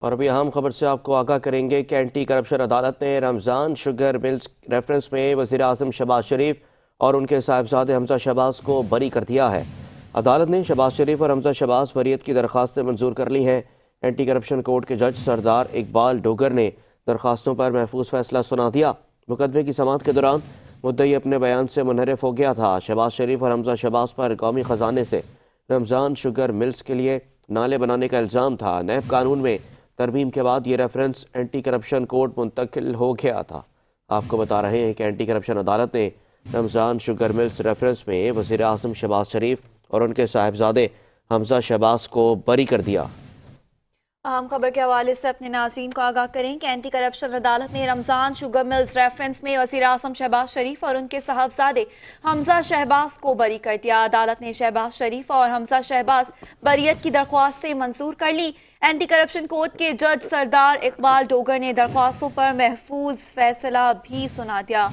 اور ابھی اہم خبر سے آپ کو آگاہ کریں گے کہ اینٹی کرپشن عدالت نے رمضان شوگر ملز ریفرنس میں وزیر اعظم شہباز شریف اور ان کے صاحبزادے حمزہ شہباز کو بری کر دیا ہے۔ عدالت نے شہباز شریف اور حمزہ شہباز بریت کی درخواستیں منظور کر لی ہیں۔ اینٹی کرپشن کورٹ کے جج سردار اقبال ڈوگر نے درخواستوں پر محفوظ فیصلہ سنا دیا۔ مقدمے کی سماعت کے دوران مدعی اپنے بیان سے منحرف ہو گیا تھا۔ شہباز شریف اور حمزہ شہباز پر قومی خزانے سے رمضان شوگر ملز کے لیے نالے بنانے کا الزام تھا۔ نیب قانون میں ترمیم کے بعد یہ ریفرنس اینٹی کرپشن کورٹ منتقل ہو گیا تھا۔ آپ کو بتا رہے ہیں کہ اینٹی کرپشن عدالت نے رمضان شوگر ملز ریفرنس میں وزیر اعظم شہباز شریف اور ان کے صاحبزادے حمزہ شہباز کو بری کر دیا۔ اہم خبر کے حوالے سے اپنے ناظرین کو آگاہ کریں کہ اینٹی کرپشن عدالت نے رمضان شوگر ملز ریفرنس میں وزیر اعظم شہباز شریف اور ان کے صاحبزادے حمزہ شہباز کو بری کر دیا۔ عدالت نے شہباز شریف اور حمزہ شہباز بریت کی درخواستیں منظور کر لی۔ اینٹی کرپشن کورٹ کے جج سردار اقبال ڈوگر نے درخواستوں پر محفوظ فیصلہ بھی سنا دیا۔